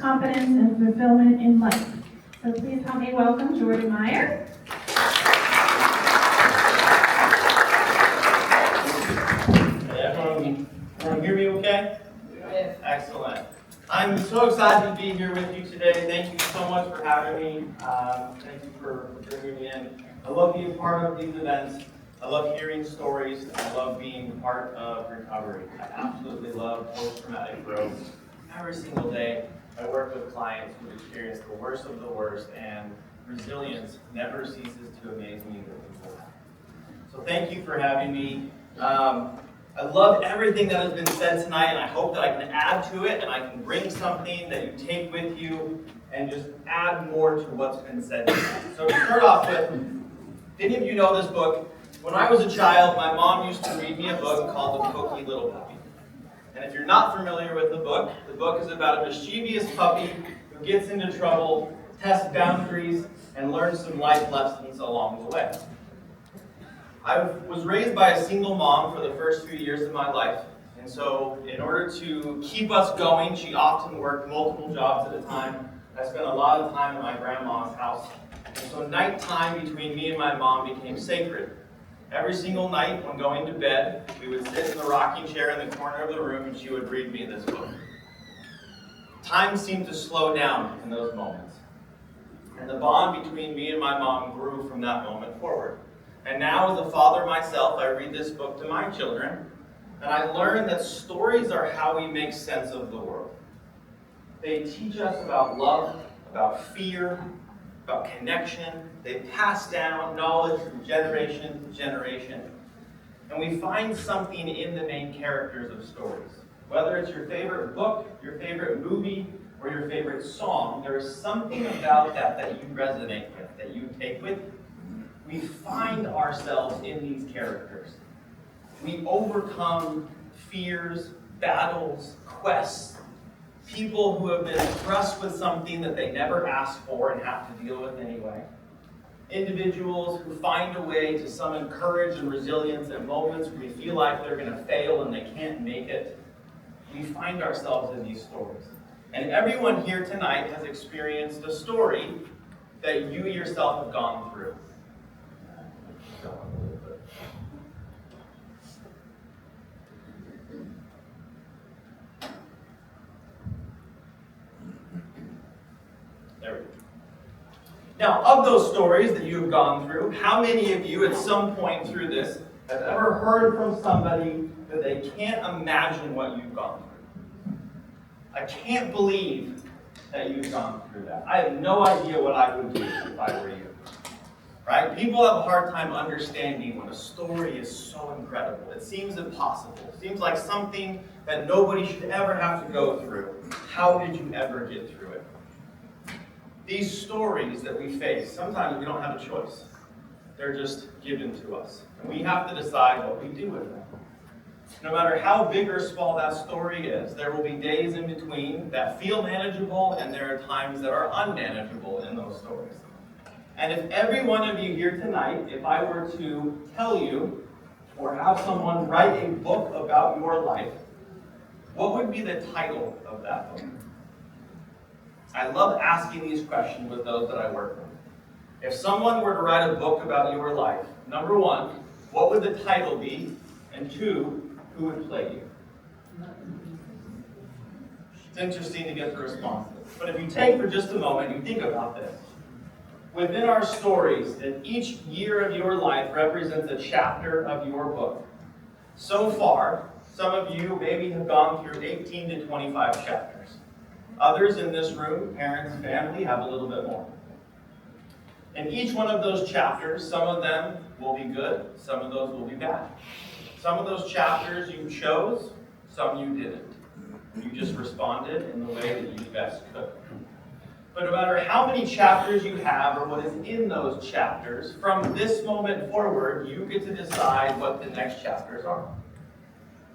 confidence, and fulfillment in life. So please help me welcome Jordan Meyer. Hey, everyone hear me okay? Yes. Excellent. I'm so excited to be here with you today. Thank you so much for having me. Thank you for bringing me in. I love being part of these events. I love hearing stories. I love being part of recovery. I absolutely love post-traumatic growth. Every single day, I work with clients who experience the worst of the worst, and resilience never ceases to amaze me looking for that. So thank you for having me. I love everything that has been said tonight, and I hope that I can add to it, and I can bring something that you take with you and just add more to what's been said tonight. So to start off with, any of you know this book? When I was a child, my mom used to read me a book called The Poky Little Puppy. And if you're not familiar with the book is about a mischievous puppy who gets into trouble, tests boundaries, and learns some life lessons along the way. I was raised by a single mom for the first few years of my life. And so in order to keep us going, she often worked multiple jobs at a time. I spent a lot of time at my grandma's house. And so nighttime between me and my mom became sacred. Every single night when going to bed, we would sit in the rocking chair in the corner of the room and she would read me this book. Time seemed to slow down in those moments. And the bond between me and my mom grew from that moment forward. And now as a father myself, I read this book to my children, and I learned that stories are how we make sense of the world. They teach us about love, about fear, about connection. They pass down knowledge from generation to generation. And we find something in the main characters of stories. Whether it's your favorite book, your favorite movie, or your favorite song, there is something about that you resonate with, that you take with you. We find ourselves in these characters. We overcome fears, battles, quests, people who have been thrust with something that they never asked for and have to deal with anyway. Individuals who find a way to summon courage and resilience at moments where we feel like they're going to fail and they can't make it. We find ourselves in these stories. And everyone here tonight has experienced a story that you yourself have gone through. There we go. Now, of those stories that you have gone through, how many of you at some point through this have ever heard from somebody that they can't imagine what you've gone through? I can't believe that you've gone through that. I have no idea what I would do if I were you. Right? People have a hard time understanding when a story is so incredible. It seems impossible. It seems like something that nobody should ever have to go through. How did you ever get through it? These stories that we face, sometimes we don't have a choice. They're just given to us. And we have to decide what we do with them. No matter how big or small that story is, there will be days in between that feel manageable, and there are times that are unmanageable in those stories. And if every one of you here tonight, if I were to tell you or have someone write a book about your life, what would be the title of that book? I love asking these questions with those that I work with. If someone were to write a book about your life, number one, what would the title be? And two, who would play you? It's interesting to get the responses. But if you take for just a moment, you think about this. Within our stories, that each year of your life represents a chapter of your book. So far, some of you maybe have gone through 18 to 25 chapters. Others in this room, parents, family, have a little bit more. In each one of those chapters, some of them will be good, some of those will be bad. Some of those chapters you chose, some you didn't. You just responded in the way that you best could. But no matter how many chapters you have or what is in those chapters, from this moment forward, you get to decide what the next chapters are.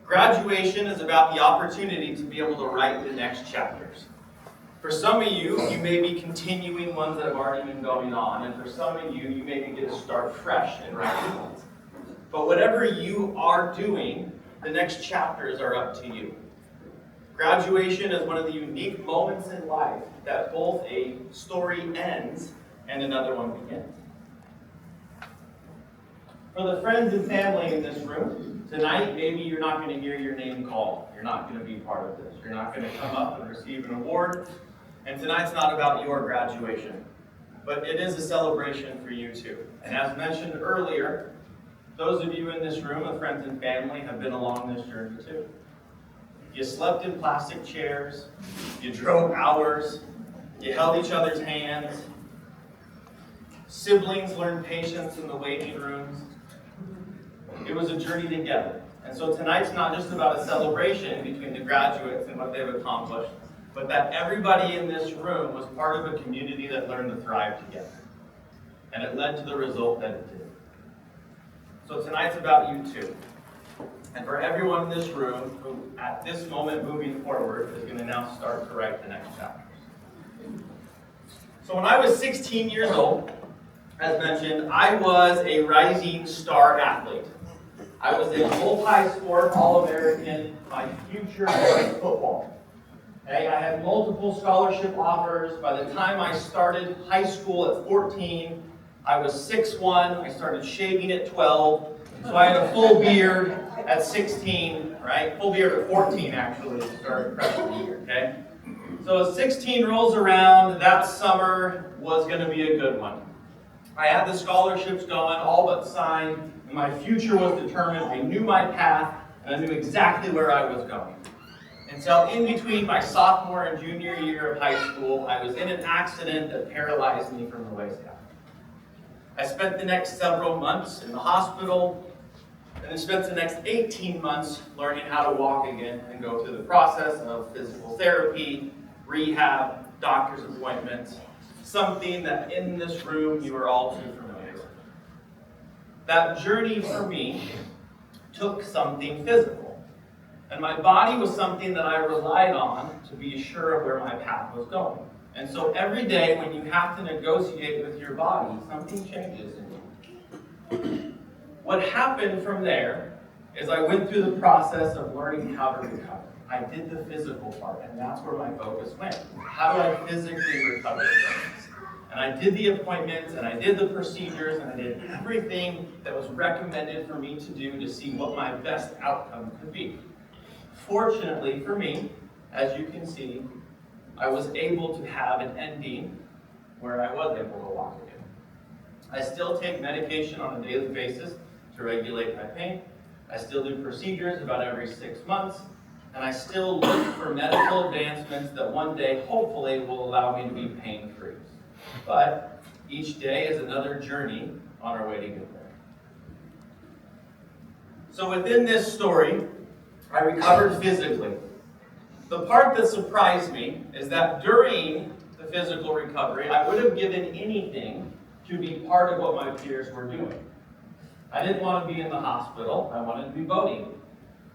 Graduation is about the opportunity to be able to write the next chapters. For some of you, you may be continuing ones that have already been going on, and for some of you, you maybe get to start fresh and writing ones. But whatever you are doing, the next chapters are up to you. Graduation is one of the unique moments in life that both a story ends and another one begins. For the friends and family in this room, tonight maybe you're not going to hear your name called. You're not going to be part of this. You're not going to come up and receive an award. And tonight's not about your graduation, but it is a celebration for you too. And as mentioned earlier, those of you in this room with friends and family have been along this journey too. You slept in plastic chairs, you drove hours, you held each other's hands. Siblings learned patience in the waiting rooms. It was a journey together. And so tonight's not just about a celebration between the graduates and what they've accomplished, but that everybody in this room was part of a community that learned to thrive together. And it led to the result that it did. So tonight's about you too. And for everyone in this room who, at this moment moving forward, is going to now start to write the next chapters. So when I was 16 years old, as mentioned, I was a rising star athlete. I was a multi-sport All-American. My future was football. Okay, I had multiple scholarship offers. By the time I started high school at 14, I was 6'1". I started shaving at 12. So I had a full beard at 16, right? Full beard at 14, actually, to start freshman year, okay? So 16 rolls around, that summer was going to be a good one. I had the scholarships going, all but signed, and my future was determined. I knew my path, and I knew exactly where I was going. Until in between my sophomore and junior year of high school, I was in an accident that paralyzed me from the waist down. I spent the next several months in the hospital, and then spent the next 18 months learning how to walk again and go through the process of physical therapy, rehab, doctor's appointments, something that in this room you are all too familiar with. That journey for me took something physical, and my body was something that I relied on to be sure of where my path was going. And so every day when you have to negotiate with your body, something changes in you. What happened from there is I went through the process of learning how to recover. I did the physical part, and that's where my focus went. How do I physically recover from this? And I did the appointments, and I did the procedures, and I did everything that was recommended for me to do to see what my best outcome could be. Fortunately for me, as you can see, I was able to have an ending where I was able to walk again. I still take medication on a daily basis to regulate my pain. I still do procedures about every 6 months, and I still look for medical advancements that one day hopefully will allow me to be pain-free. But each day is another journey on our way to get there. So within this story, I recovered physically. The part that surprised me is that during the physical recovery, I would have given anything to be part of what my peers were doing. I didn't want to be in the hospital. I wanted to be voting.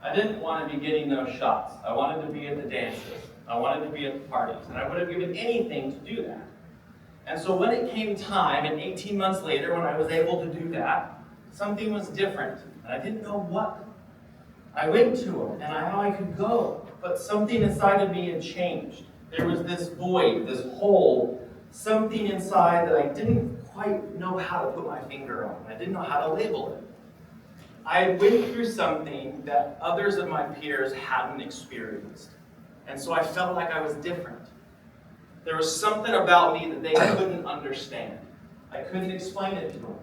I didn't want to be getting those shots. I wanted to be at the dances. I wanted to be at the parties. And I would have given anything to do that. And so when it came time, and 18 months later, when I was able to do that, something was different. And I didn't know what. I went to him, and I knew I could go. But something inside of me had changed. There was this void, this hole, something inside that I didn't quite know how to put my finger on. I didn't know how to label it. I went through something that others of my peers hadn't experienced. And so I felt like I was different. There was something about me that they couldn't understand. I couldn't explain it to them.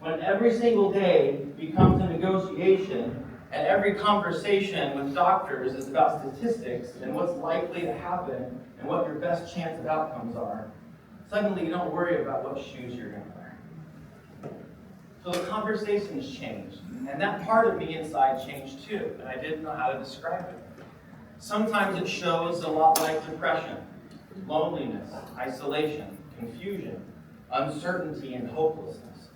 When every single day becomes a negotiation, and every conversation with doctors is about statistics and what's likely to happen and what your best chance of outcomes are, suddenly you don't worry about what shoes you're going to wear. So the conversations changed, and that part of me inside changed too, and I didn't know how to describe it. Sometimes it shows a lot like depression, loneliness, isolation, confusion, uncertainty, and hopelessness.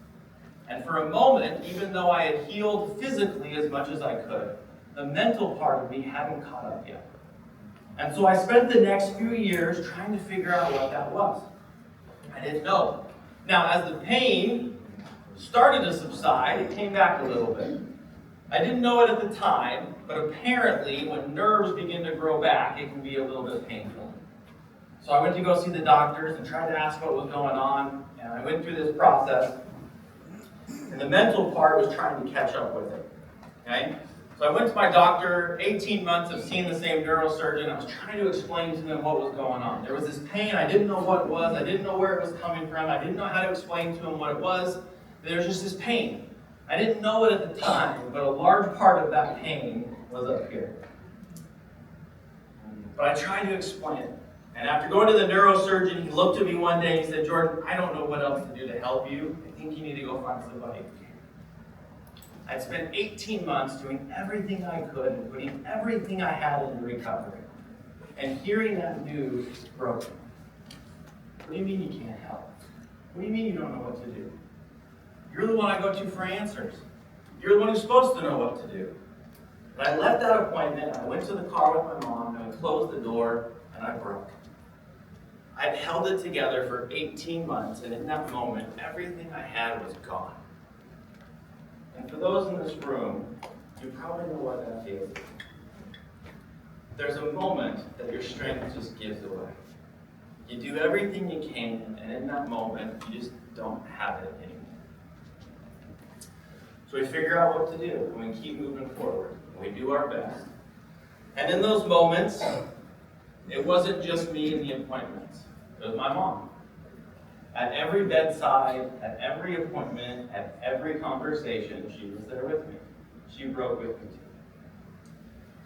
And for a moment, even though I had healed physically as much as I could, the mental part of me hadn't caught up yet. And so I spent the next few years trying to figure out what that was. I didn't know. Now, as the pain started to subside, it came back a little bit. I didn't know it at the time, but apparently when nerves begin to grow back, it can be a little bit painful. So I went to go see the doctors and tried to ask what was going on, and I went through this process. And the mental part was trying to catch up with it. Okay? So I went to my doctor, 18 months of seeing the same neurosurgeon. I was trying to explain to them what was going on. There was this pain, I didn't know what it was, I didn't know where it was coming from, I didn't know how to explain to him what it was. There was just this pain. I didn't know it at the time, but a large part of that pain was up here. But I tried to explain it. And after going to the neurosurgeon, he looked at me one day and he said, "Jordan, I don't know what else to do to help you. I think you need to go find somebody." I'd spent 18 months doing everything I could and putting everything I had into recovery. And hearing that news broke me. What do you mean you can't help? What do you mean you don't know what to do? You're the one I go to for answers. You're the one who's supposed to know what to do. And I left that appointment, I went to the car with my mom, and I closed the door, and I broke. I'd held it together for 18 months, and in that moment, everything I had was gone. And for those in this room, you probably know what that feels. There's a moment that your strength just gives away. You do everything you can, and in that moment, you just don't have it anymore. So we figure out what to do, and we keep moving forward, and we do our best. And in those moments, it wasn't just me in the appointments. It was my mom. At every bedside, at every appointment, at every conversation, she was there with me. She broke with me too.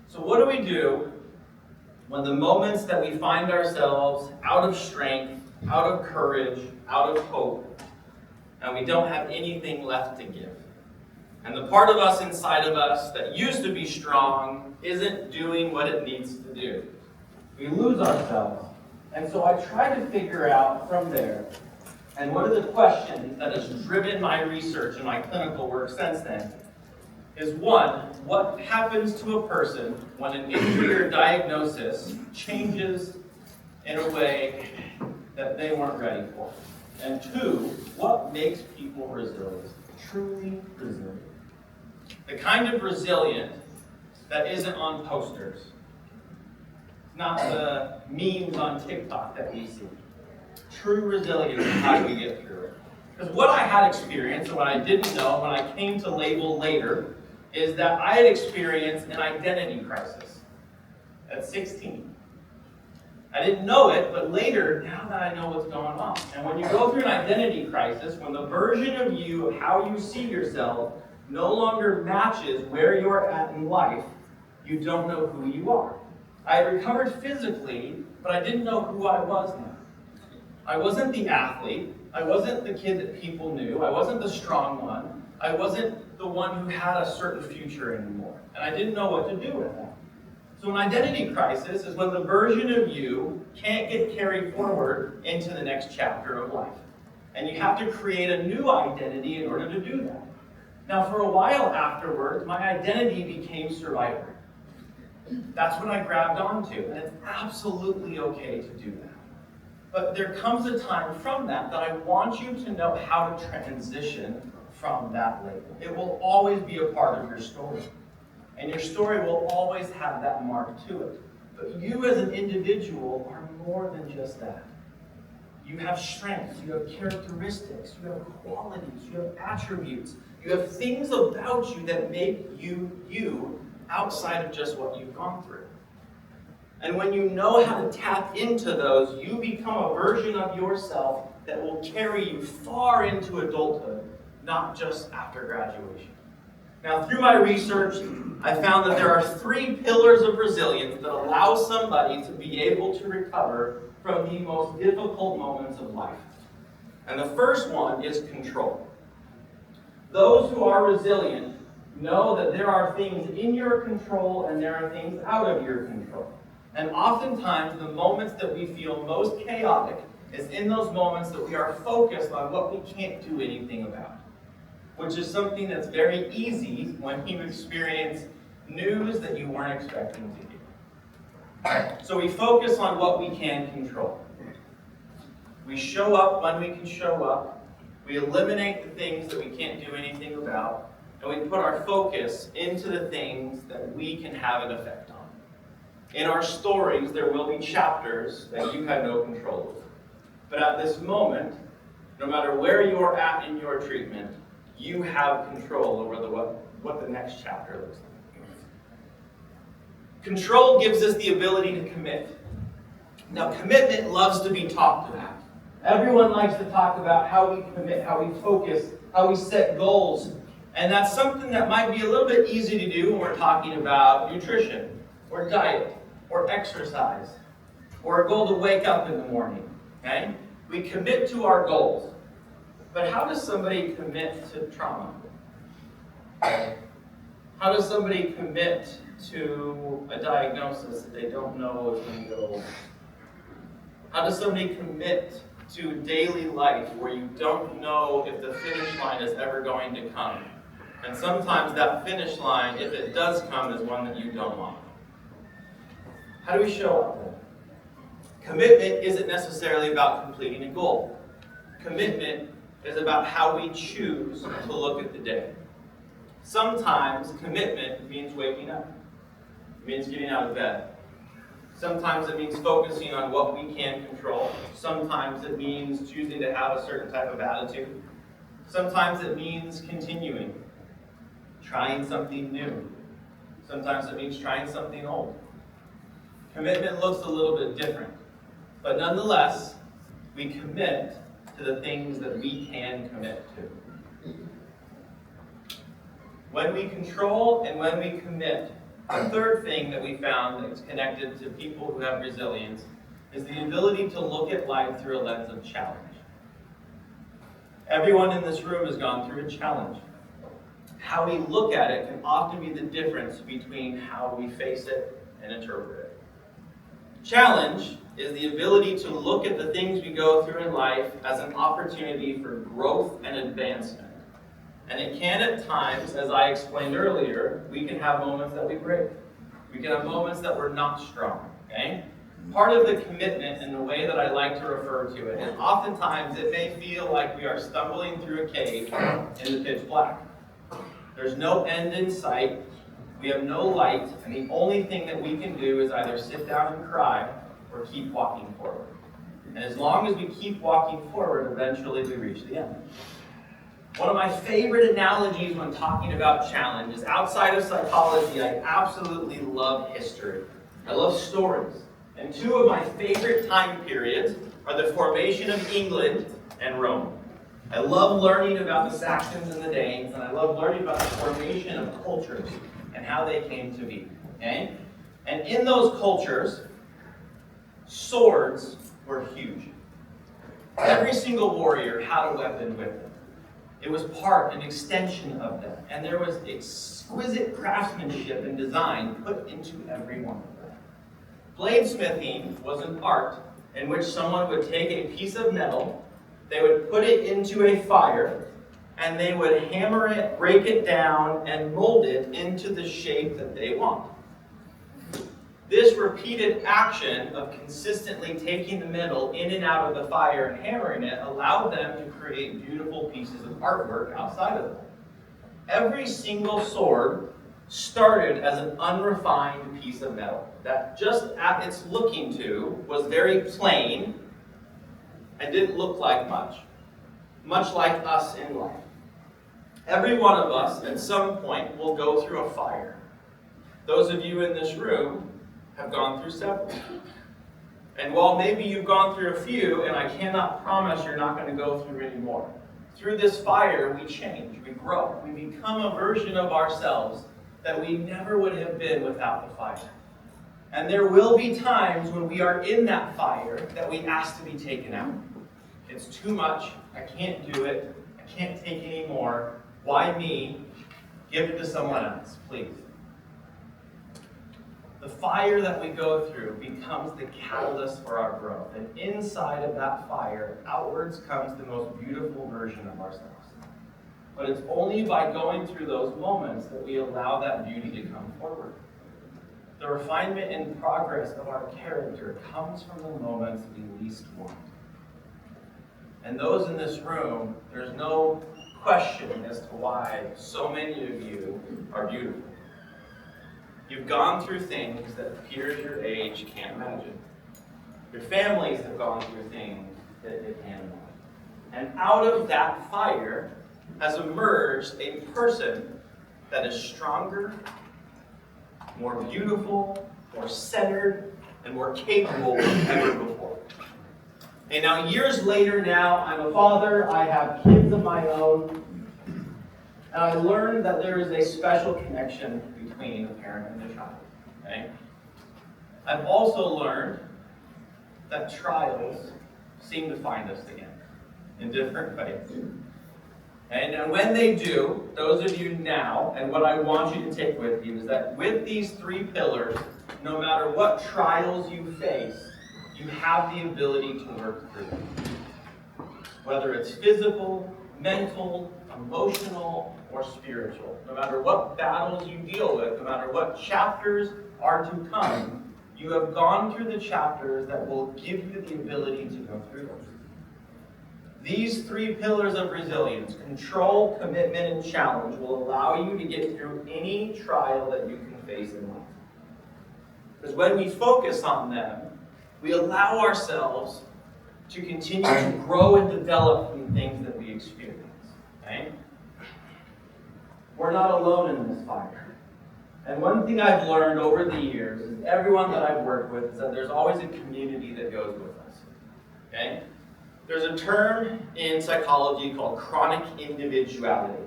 So what do we do when the moments that we find ourselves out of strength, out of courage, out of hope, and we don't have anything left to give? And the part of us inside of us that used to be strong isn't doing what it needs to do. We lose ourselves. And so I try to figure out from there, and one of the questions that has driven my research and my clinical work since then is, one, what happens to a person when an injury or diagnosis changes in a way that they weren't ready for? And two, what makes people resilient, truly resilient? The kind of resilient that isn't on posters, not the memes on TikTok that we see. True resilience is how we get through it. Because what I had experienced, and what I didn't know when I came to label later, is that I had experienced an identity crisis at 16. I didn't know it, but later, now that I know what's going on. And when you go through an identity crisis, when the version of you, of how you see yourself, no longer matches where you're at in life, you don't know who you are. I had recovered physically, but I didn't know who I was now. I wasn't the athlete. I wasn't the kid that people knew. I wasn't the strong one. I wasn't the one who had a certain future anymore. And I didn't know what to do with that. So an identity crisis is when the version of you can't get carried forward into the next chapter of life. And you have to create a new identity in order to do that. Now, for a while afterwards, my identity became survivor. That's what I grabbed onto, and it's absolutely okay to do that. But there comes a time from that I want you to know how to transition from that label. It will always be a part of your story. And your story will always have that mark to it. But you as an individual are more than just that. You have strengths, you have characteristics, you have qualities, you have attributes, you have things about you that make you you outside of just what you've gone through. And when you know how to tap into those, you become a version of yourself that will carry you far into adulthood, not just after graduation. Now, through my research, I found that there are 3 pillars of resilience that allow somebody to be able to recover from the most difficult moments of life. And the first one is control. Those who are resilient know that there are things in your control and there are things out of your control. And oftentimes, the moments that we feel most chaotic is in those moments that we are focused on what we can't do anything about, which is something that's very easy when you experience news that you weren't expecting to hear. So we focus on what we can control. We show up when we can show up. We eliminate the things that we can't do anything about. and we put our focus into the things that we can have an effect on. In our stories, there will be chapters that you have no control over. But at this moment, no matter where you're at in your treatment, you have control over what the next chapter looks like. Control gives us the ability to commit. Now, commitment loves to be talked about. Everyone likes to talk about how we commit, how we focus, how we set goals. And that's something that might be a little bit easy to do when we're talking about nutrition, or diet, or exercise, or a goal to wake up in the morning. Okay? We commit to our goals. But how does somebody commit to trauma? How does somebody commit to a diagnosis that they don't know is going to go? How does somebody commit to daily life where you don't know if the finish line is ever going to come? And sometimes that finish line, if it does come, is one that you don't want. How do we show up then? Commitment isn't necessarily about completing a goal. Commitment is about how we choose to look at the day. Sometimes commitment means waking up. It means getting out of bed. Sometimes it means focusing on what we can control. Sometimes it means choosing to have a certain type of attitude. Sometimes it means continuing, trying something new. Sometimes it means trying something old. Commitment looks a little bit different, but nonetheless, we commit to the things that we can commit to. When we control and when we commit, the third thing that we found that's connected to people who have resilience is the ability to look at life through a lens of challenge. Everyone in this room has gone through a challenge. How we look at it can often be the difference between how we face it and interpret it. Challenge is the ability to look at the things we go through in life as an opportunity for growth and advancement. And it can at times, as I explained earlier, we can have moments that we break. We can have moments that we're not strong, okay? Part of the commitment and the way that I like to refer to it is oftentimes it may feel like we are stumbling through a cave in the pitch black. There's no end in sight. We have no light, and the only thing that we can do is either sit down and cry or keep walking forward. And as long as we keep walking forward, eventually we reach the end. One of my favorite analogies when talking about challenge is outside of psychology, I absolutely love history. I love stories. And two of my favorite time periods are the formation of England and Rome. I love learning about the Saxons and the Danes, and I love learning about the formation of cultures and how they came to be. Okay? And in those cultures, swords were huge. Every single warrior had a weapon with them. It was part, an extension of them. And there was exquisite craftsmanship and design put into every one of them. Bladesmithing was an art in which someone would take a piece of metal, they would put it into a fire, and they would hammer it, break it down, and mold it into the shape that they want. This repeated action of consistently taking the metal in and out of the fire and hammering it allowed them to create beautiful pieces of artwork outside of them. Every single sword started as an unrefined piece of metal that just at its looking to was very plain and didn't look like much like us in life. Every one of us at some point will go through a fire. Those of you in this room have gone through several. And while maybe you've gone through a few, and I cannot promise you're not going to go through any more, through this fire we change, we grow, we become a version of ourselves that we never would have been without the fire. And there will be times when we are in that fire that we ask to be taken out. It's too much, I can't do it, I can't take any more. Why me? Give it to someone else, please. The fire that we go through becomes the catalyst for our growth. And inside of that fire, outwards comes the most beautiful version of ourselves. But it's only by going through those moments that we allow that beauty to come forward. The refinement and progress of our character comes from the moments we least want. And those in this room, there's no question as to why so many of you are beautiful. You've gone through things that peers your age can't imagine. Your families have gone through things that they can't imagine. And out of that fire has emerged a person that is stronger, more beautiful, more centered, and more capable than ever before. And now, years later now, I'm a father, I have kids of my own, and I learned that there is a special connection between a parent and a child. Okay? I've also learned that trials seem to find us again in different ways. And when they do, those of you now, and what I want you to take with you is that with these three pillars, no matter what trials you face, you have the ability to work through them. Whether it's physical, mental, emotional, or spiritual. No matter what battles you deal with, no matter what chapters are to come, you have gone through the chapters that will give you the ability to go through them. These three pillars of resilience, control, commitment, and challenge, will allow you to get through any trial that you can face in life. Because when we focus on them, we allow ourselves to continue to grow and develop from the things that we experience. Okay? We're not alone in this fire. And one thing I've learned over the years is everyone that I've worked with is that there's always a community that goes with us. Okay? There's a term in psychology called chronic individuality,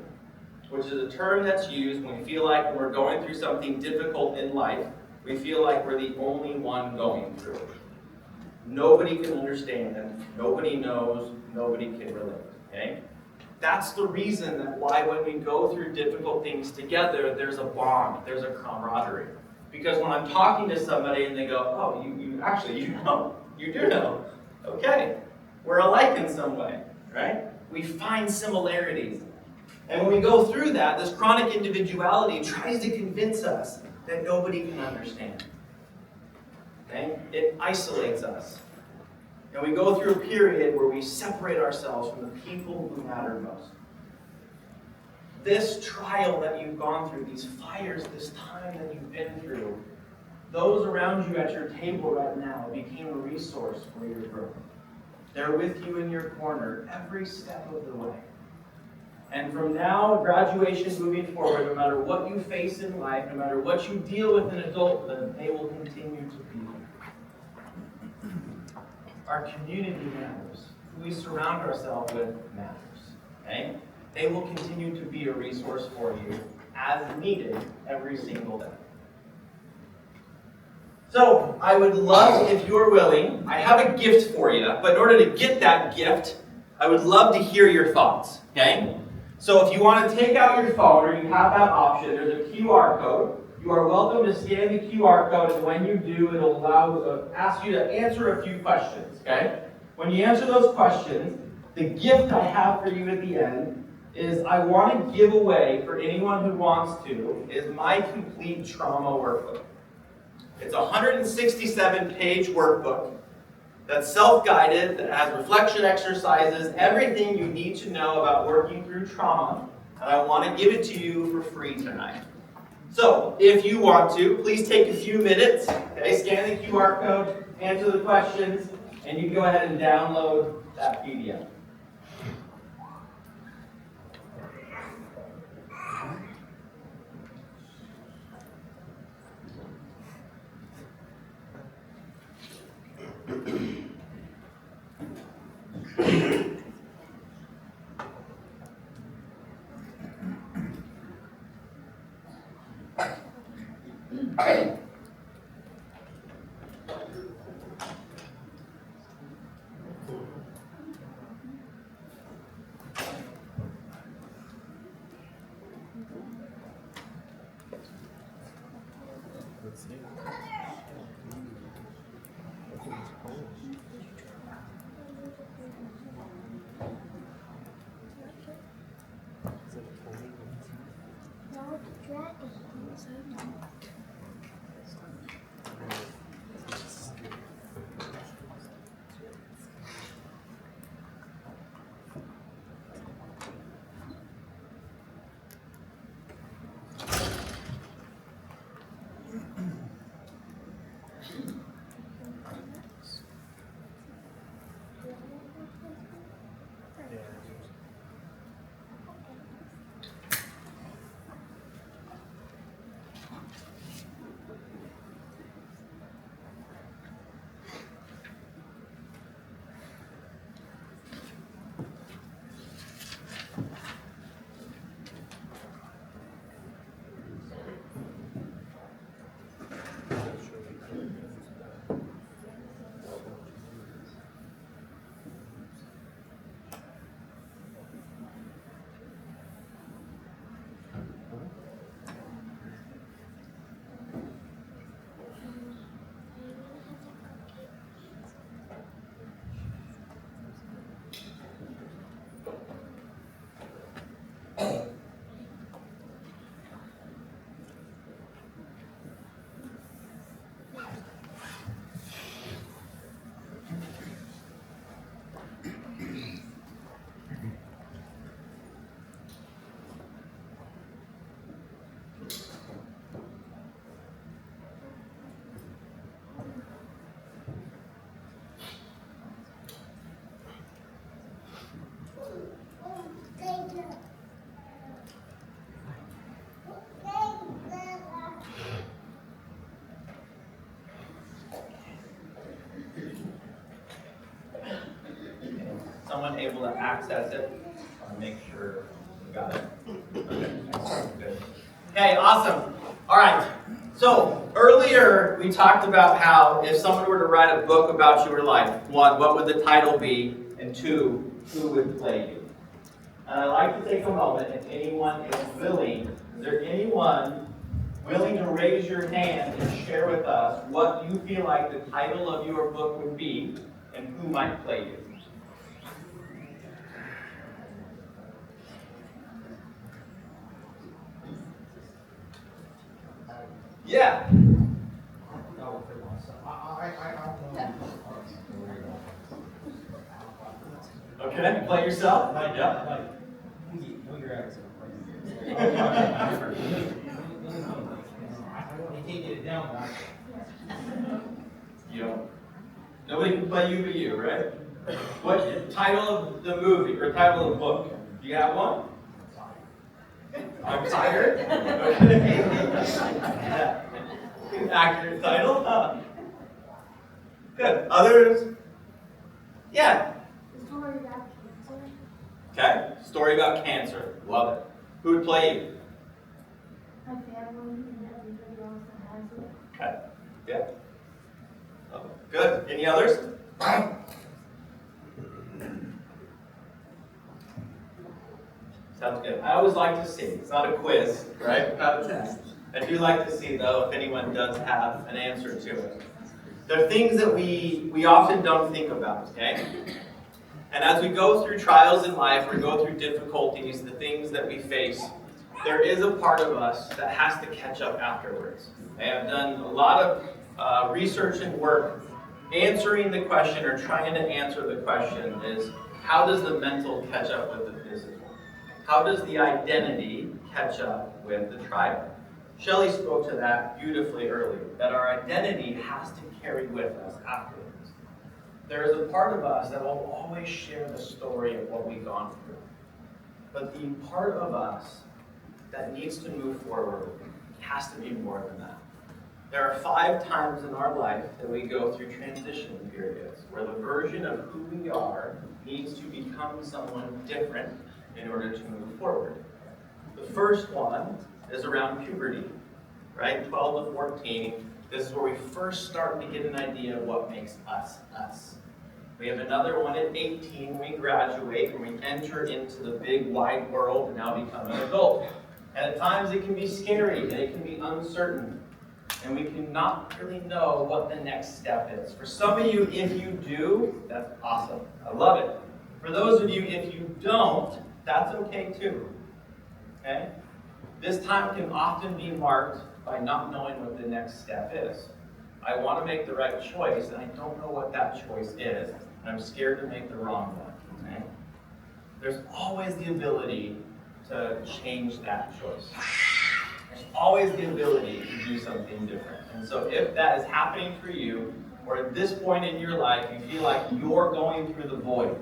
which is a term that's used when we feel like when we're going through something difficult in life, we feel like we're the only one going through it. Nobody can understand, nobody knows, nobody can relate. Okay? That's the reason that why when we go through difficult things together, there's a bond, there's a camaraderie. Because when I'm talking to somebody and they go, oh, you know, you do know. Okay, we're alike in some way, right? We find similarities. And when we go through that, this chronic individuality tries to convince us that nobody can understand. Okay? It isolates us. And we go through a period where we separate ourselves from the people who matter most. This trial that you've gone through, these fires, this time that you've been through, those around you at your table right now became a resource for your growth. They're with you in your corner every step of the way. And from now, graduation moving forward, no matter what you face in life, no matter what you deal with in adulthood, they will continue to be there. Our community matters. Who we surround ourselves with matters. Okay? They will continue to be a resource for you as needed every single day. So, I would love, if you're willing, I have a gift for you, but in order to get that gift, I would love to hear your thoughts. Okay? So if you want to take out your phone, or you have that option, there's a QR code. You are welcome to scan the QR code, and when you do, it'll ask you to answer a few questions, okay? When you answer those questions, the gift I have for you at the end is I want to give away, for anyone who wants to, is my complete trauma workbook. It's a 167-page workbook that's self-guided, that has reflection exercises, everything you need to know about working through trauma, and I want to give it to you for free tonight. So, if you want to, please take a few minutes, okay, scan the QR code, answer the questions, and you can go ahead and download that PDF. someone able to access it? I want to make sure we got it. Okay, good. Okay, awesome. All right. So earlier we talked about how if someone were to write a book about your life, one, what would the title be? And two, who would play you? And I'd like to take a moment, if anyone is willing, is there anyone willing to raise your hand and share with us what you feel like the title of your book would be and who might play you? Yeah. Okay, play yourself? Yeah. You don't. Nobody can play you but you, right? What's the title of the movie or title of the book? Do you have one? I'm tired. Okay. Accurate title. Huh? Good. Others? Yeah. Story about cancer. Okay. Story about cancer. Love it. Who would play you? My family and everybody else that has it. Okay. Yeah. Love it. Good. Any others? Sounds good. I always like to see. It's not a quiz, right? Not a test. I do like to see, though, if anyone does have an answer to it. There are things that we often don't think about, okay? And as we go through trials in life, or go through difficulties, the things that we face, there is a part of us that has to catch up afterwards. Okay? I've done a lot of research and work answering the question, or trying to answer the question, is how does the mental catch up with the physical? How does the identity catch up with the trial? Shelley spoke to that beautifully earlier, that our identity has to carry with us afterwards. There is a part of us that will always share the story of what we've gone through. But the part of us that needs to move forward has to be more than that. There are 5 times in our life that we go through transition periods, where the version of who we are needs to become someone different in order to move forward. The first one is around puberty, right? 12 to 14. This is where we first start to get an idea of what makes us us. We have another one at 18 when we graduate and we enter into the big wide world and now become an adult. And at times it can be scary and it can be uncertain. And we cannot really know what the next step is. For some of you, if you do, that's awesome. I love it. For those of you, if you don't, that's okay too. Okay? This time can often be marked by not knowing what the next step is. I want to make the right choice, and I don't know what that choice is, and I'm scared to make the wrong one. Okay? There's always the ability to change that choice. There's always the ability to do something different. And so if that is happening for you, or at this point in your life, you feel like you're going through the void,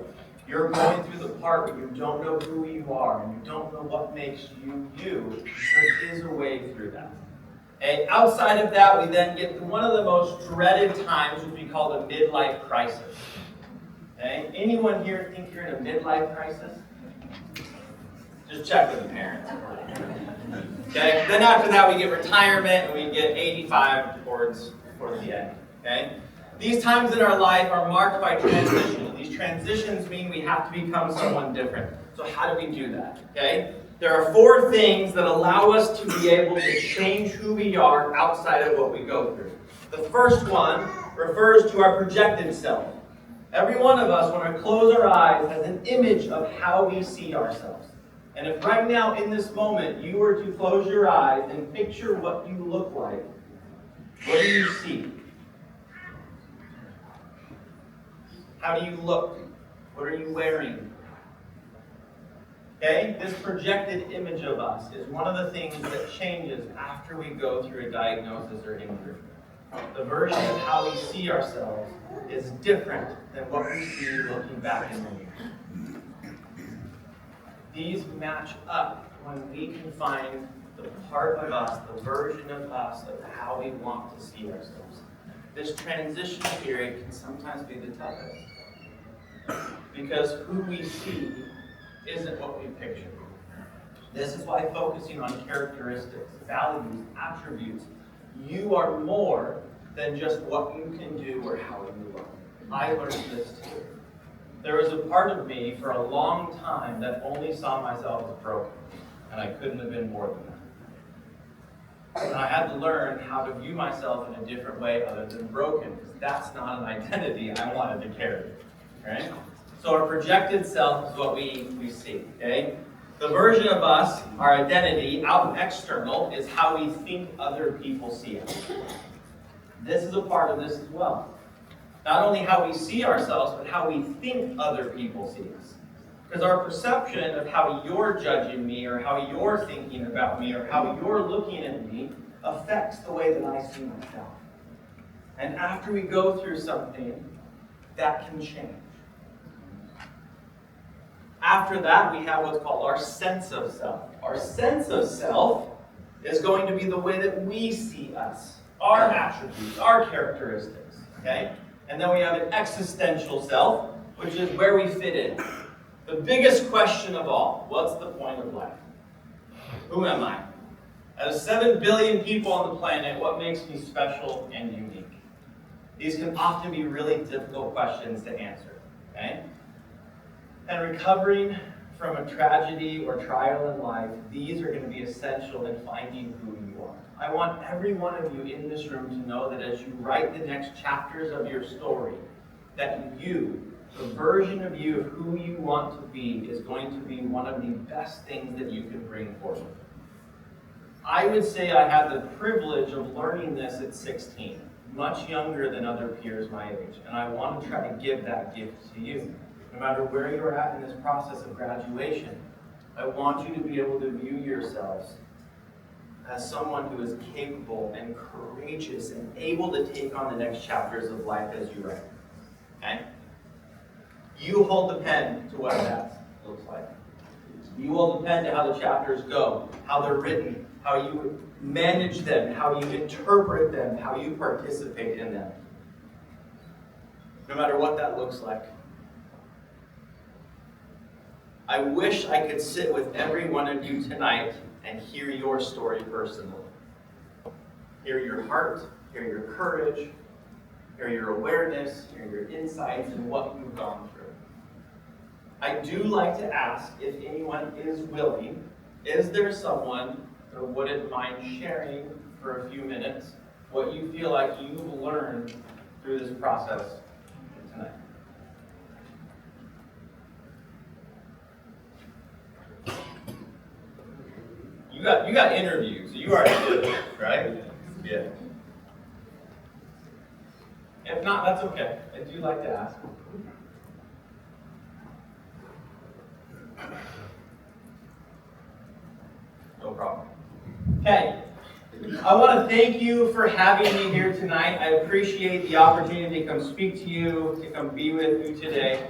you're going through the part where you don't know who you are, and you don't know what makes you you, there is a way through that. And outside of that, we then get to one of the most dreaded times, which we call the midlife crisis. Okay? Anyone here think you're in a midlife crisis? Just check with the parents. Okay? Then after that, we get retirement, and we get 85 towards the end. Okay? These times in our life are marked by transition. These transitions mean we have to become someone different. So how do we do that? Okay? There are 4 things that allow us to be able to change who we are outside of what we go through. The first one refers to our projected self. Every one of us, when we close our eyes, has an image of how we see ourselves. And if right now, in this moment, you were to close your eyes and picture what you look like, what do you see? How do you look? What are you wearing? Okay? This projected image of us is one of the things that changes after we go through a diagnosis or injury. The version of how we see ourselves is different than what we see looking back in the mirror. These match up when we can find the part of us, the version of us, of how we want to see ourselves. This transition period can sometimes be the toughest. because who we see isn't what we picture. This is why focusing on characteristics, values, attributes, you are more than just what you can do or how you look. I learned this too. There was a part of me for a long time that only saw myself as broken, and I couldn't have been more than that. And I had to learn how to view myself in a different way other than broken, because that's not an identity I wanted to carry. Right? So our projected self is what we see. Okay? The version of us, our identity, out and external, is how we think other people see us. This is a part of this as well. Not only how we see ourselves, but how we think other people see us. Because our perception of how you're judging me, or how you're thinking about me, or how you're looking at me, affects the way that I see myself. And after we go through something, that can change. After that, we have what's called our sense of self. Our sense of self is going to be the way that we see us, our attributes, our characteristics. Okay? And then we have an existential self, which is where we fit in. The biggest question of all, what's the point of life? Who am I? Out of 7 billion people on the planet, what makes me special and unique? These can often be really difficult questions to answer. Okay? And recovering from a tragedy or trial in life, these are going to be essential in finding who you are. I want every one of you in this room to know that as you write the next chapters of your story, that you, the version of you of who you want to be, is going to be one of the best things that you can bring forward. I would say I had the privilege of learning this at 16, much younger than other peers my age, and I want to try to give that gift to you. No matter where you're at in this process of graduation, I want you to be able to view yourselves as someone who is capable and courageous and able to take on the next chapters of life as you write. Okay? You hold the pen to what that looks like. You hold the pen to how the chapters go, how they're written, how you manage them, how you interpret them, how you participate in them. No matter what that looks like. I wish I could sit with every one of you tonight and hear your story personally. Hear your heart, hear your courage, hear your awareness, hear your insights, and what you've gone through. I do like to ask if anyone is willing, is there someone who wouldn't mind sharing for a few minutes what you feel like you've learned through this process tonight? You got interviews, so you already did it, right? Yeah. If not, that's okay. I do like to ask. No problem. Okay. I want to thank you for having me here tonight. I appreciate the opportunity to come speak to you, to come be with you today.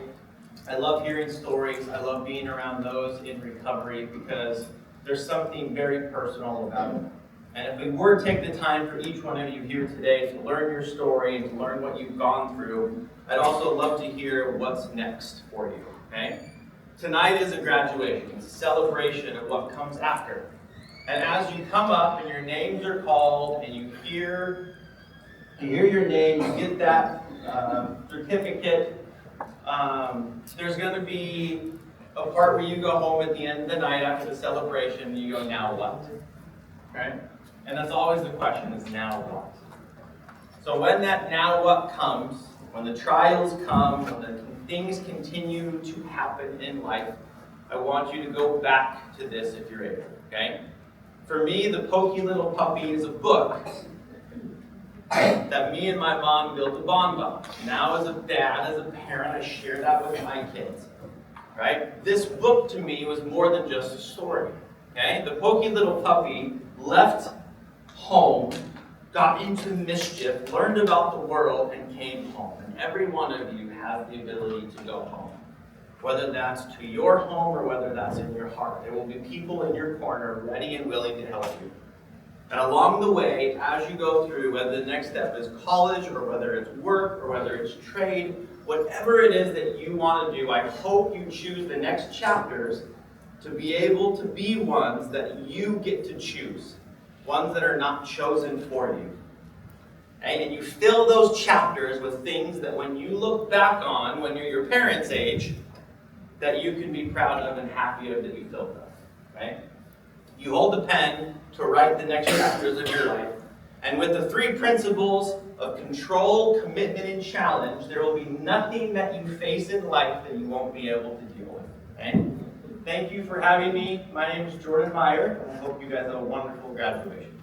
I love hearing stories. I love being around those in recovery because there's something very personal about it. And if we were to take the time for each one of you here today to learn your story and to learn what you've gone through, I'd also love to hear what's next for you, okay? Tonight is a graduation. It's a celebration of what comes after. And as you come up and your names are called and you hear your name, you get that certificate, there's going to be a part where you go home at the end of the night after the celebration and you go, now what? Right? And that's always the question, is now what? So when that now what comes, when the trials come, when the things continue to happen in life, I want you to go back to this if you're able, okay? For me, The Poky Little Puppy is a book that me and my mom built a bond on. Now as a dad, as a parent, I share that with my kids. Right? This book to me was more than just a story. Okay? The Poky Little Puppy left home, got into mischief, learned about the world, and came home. And every one of you has the ability to go home. Whether that's to your home or whether that's in your heart. There will be people in your corner ready and willing to help you. And along the way, as you go through, whether the next step is college or whether it's work or whether it's trade, whatever it is that you want to do, I hope you choose the next chapters to be able to be ones that you get to choose, ones that are not chosen for you. Okay? And you fill those chapters with things that when you look back on, when you're your parents' age, that you can be proud of and happy of that you filled them. Right? You hold the pen to write the next chapters of your life, and with the 3 principles of control, commitment, and challenge, there will be nothing that you face in life that you won't be able to deal with. Okay? Thank you for having me. My name is Jordan Meyer, and I hope you guys have a wonderful graduation.